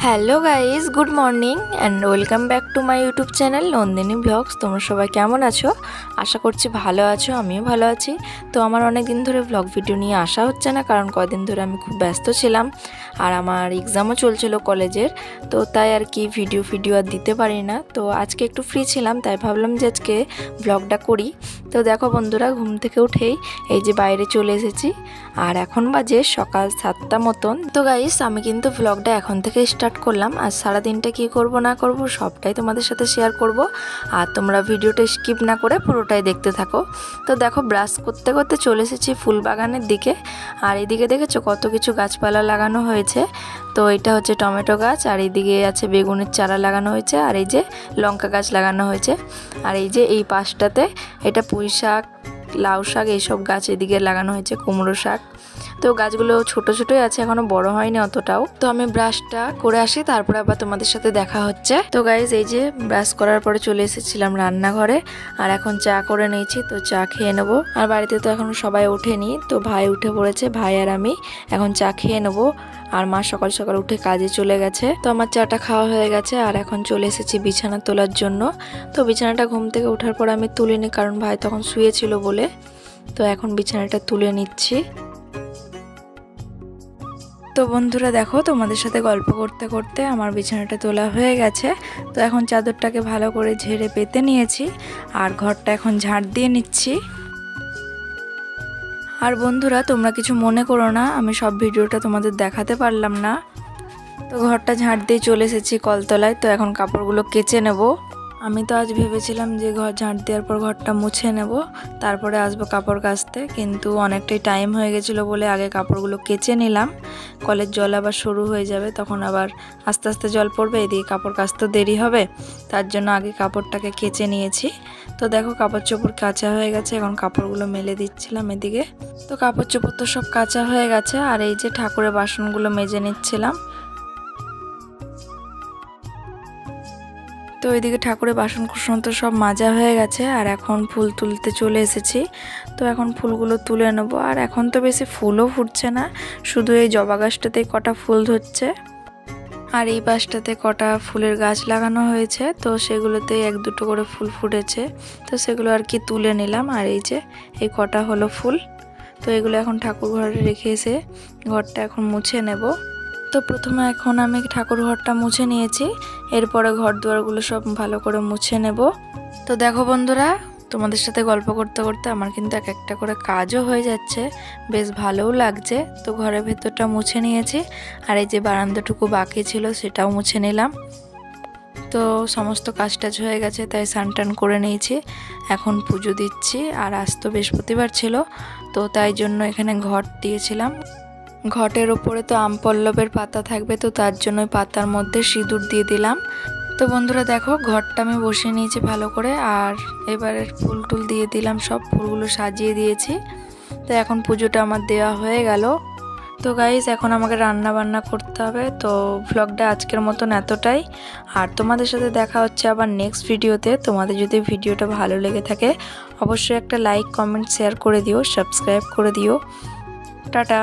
Hello guys, good morning and welcome back to my YouTube channel Nandini vlogs. তোমরা সবাই কেমন আছো? আশা করছি ভালো আছো, আমিও ভালো আছি। তো আমার অনেক দিন ধরে ব্লগ ভিডিও নিয়ে আসা হচ্ছে না, কারণ কদিন ধরে আমি খুব ব্যস্ত ছিলাম আর আমার এক্সামও চলছিল কলেজের। তো তাই আর কি ভিডিও আর দিতে পারি না। তো আজকে একটু ফ্রি ছিলাম, তাই ভাবলাম যে আজকে ব্লগটা করি। তো দেখো বন্ধুরা, ঘুম থেকে উঠেই এই যে বাইরে চলে এসেছি আর এখন বাজে সকাল 7টা মতন। তো গাইস, আমি কিন্তু ব্লগটা এখন থেকে স্টার্ট করলাম। আর সারাদিনটা কি করব না করব সবটাই তোমাদের সাথে শেয়ার করব, আর তোমরা ভিডিওটা স্কিপ না করে পুরোটাই দেখতে থাকো। তো দেখো, ব্রাশ করতে করতে চলে এসেছি ফুল বাগানের দিকে। আর এইদিকে দেখেছো কত কিছু গাছপালা লাগানো হয়েছে। তো এটা হচ্ছে টমেটো গাছ, আর এইদিকে আছে বেগুনের চারা লাগানো হয়েছে, আর এই যে লঙ্কা গাছ লাগানো হয়েছে। আর এই যে এই পাশটাতে এটা পুঁই শাক, লাউ শাক এইসব গাছ এদিকে লাগানো হয়েছে, কুমড়ো শাক। তো গাছগুলো ছোট ছোটই আছে, এখনো বড় হয়নি অতটাও। তো আমি ব্রাশটা করে আসি, তারপরে আবার তোমাদের সাথে দেখা হচ্ছে। তো গাইজ, এই যে ব্রাশ করার পরে চলে এসেছিলাম রান্নাঘরে, আর এখন চা করে নিয়েছি। তো চা খেয়ে নেবো। আর বাড়িতে তো এখন সবাই ওঠেনি, তো ভাই উঠে পড়েছে, ভাই আর আমি এখন চা খেয়ে নেবো। আর মা সকাল সকাল উঠে কাজে চলে গেছে। তো আমার চাটা খাওয়া হয়ে গেছে, আর এখন চলে এসেছি বিছানা তোলার জন্য। তো বিছানাটা ঘুম থেকে ওঠার পর আমি তুলিনি, কারণ ভাই তখন শুয়েছিল বলে। তো এখন বিছানাটা তুলে নিচ্ছি। তো বন্ধুরা দেখো, তোমাদের সাথে গল্প করতে করতে আমার বিছানাটা তোলা হয়ে গেছে। তো এখন চাদরটাকে ভালো করে ঝেড়ে পেতে নিয়েছি, আর ঘরটা এখন ঝাড় দিয়ে নিচ্ছি। আর বন্ধুরা, তোমরা কিছু মনে করো না, আমি সব ভিডিওটা তোমাদের দেখাতে পারলাম না। তো ঘরটা ঝাড় দিয়ে চলে এসেছি কলতলায়। তো এখন কাপড়গুলো কেচে নেব। আমি তো আজ ভেবেছিলাম যে ঘর ঝাঁট দেওয়ার পর ঘরটা মুছে নেব, তারপরে আসবো কাপড় কাচতে, কিন্তু অনেকটাই টাইম হয়ে গেছিলো বলে আগে কাপড়গুলো কেচে নিলাম। কলের জল আবার শুরু হয়ে যাবে, তখন আবার আস্তে আস্তে জল পড়বে, এদিকে কাপড় কাচতে দেরি হবে। তার জন্য আগে কাপড়টাকে কেচে নিয়েছি। তো দেখো, কাপড় চোপড় কাচা হয়ে গেছে, এখন কাপড়গুলো মেলে দিচ্ছিলাম এদিকে। তো কাপড় চোপড় তো সব কাচা হয়ে গেছে, আর এই যে ঠাকুরের বাসনগুলো মেজে নিচ্ছিলাম। তো ওইদিকে ঠাকুরের বাসন কুসন তো সব মাজা হয়ে গেছে, আর এখন ফুল তুলতে চলে এসেছি। তো এখন ফুলগুলো তুলে নেব। আর এখন তো বেশি ফুলও ফুটছে না, শুধু এই জবা গাছটাতেই কটা ফুল ধরছে, আর এই পাশটাতে কটা ফুলের গাছ লাগানো হয়েছে। তো সেগুলোতেই এক দুটো করে ফুল ফুটেছে, তো সেগুলো আর কি তুলে নিলাম। আর এই যে এই কটা হলো ফুল। তো এগুলো এখন ঠাকুর ঘরে রেখে এসে ঘরটা এখন মুছে নেব। তো প্রথমে এখন আমি ঠাকুর ঘরটা মুছে নিয়েছি, এরপরে ঘর দুয়ারগুলো সব ভালো করে মুছে নেব। তো দেখো বন্ধুরা, তোমাদের সাথে গল্প করতে করতে আমার কিন্তু এক একটা করে কাজও হয়ে যাচ্ছে, বেশ ভালোও লাগছে। তো ঘরের ভেতরটা মুছে নিয়েছি, আর এই যে বারান্দাটুকু বাকি ছিল সেটাও মুছে নিলাম। তো সমস্ত কাজ টাজ হয়ে গেছে, তাই স্নান টান করে নিয়েছি। এখন পুজো দিচ্ছি, আর আজ তো বৃহস্পতিবার ছিল, তো তাই জন্য এখানে ঘট দিয়েছিলাম। ঘটের ওপরে তো আম পল্লবের পাতা থাকবে, তো তার জন্য পাতার মধ্যে সিঁদুর দিয়ে দিলাম। তো বন্ধুরা দেখো, ঘরটা আমি বসিয়ে নিয়েছি ভালো করে, আর এবারে ফুল টুল দিয়ে দিলাম, সব ফুলগুলো সাজিয়ে দিয়েছি। তো এখন পুজোটা আমার দেওয়া হয়ে গেল। তো গাইস, এখন আমাকে রান্না বান্না করতে হবে। তো ভ্লগটা আজকের মতন এতটাই, আর তোমাদের সাথে দেখা হচ্ছে আবার নেক্সট ভিডিওতে। তোমাদের যদি ভিডিওটা ভালো লেগে থাকে অবশ্যই একটা লাইক, কমেন্ট, শেয়ার করে দিও, সাবস্ক্রাইব করে দিও। টাটা।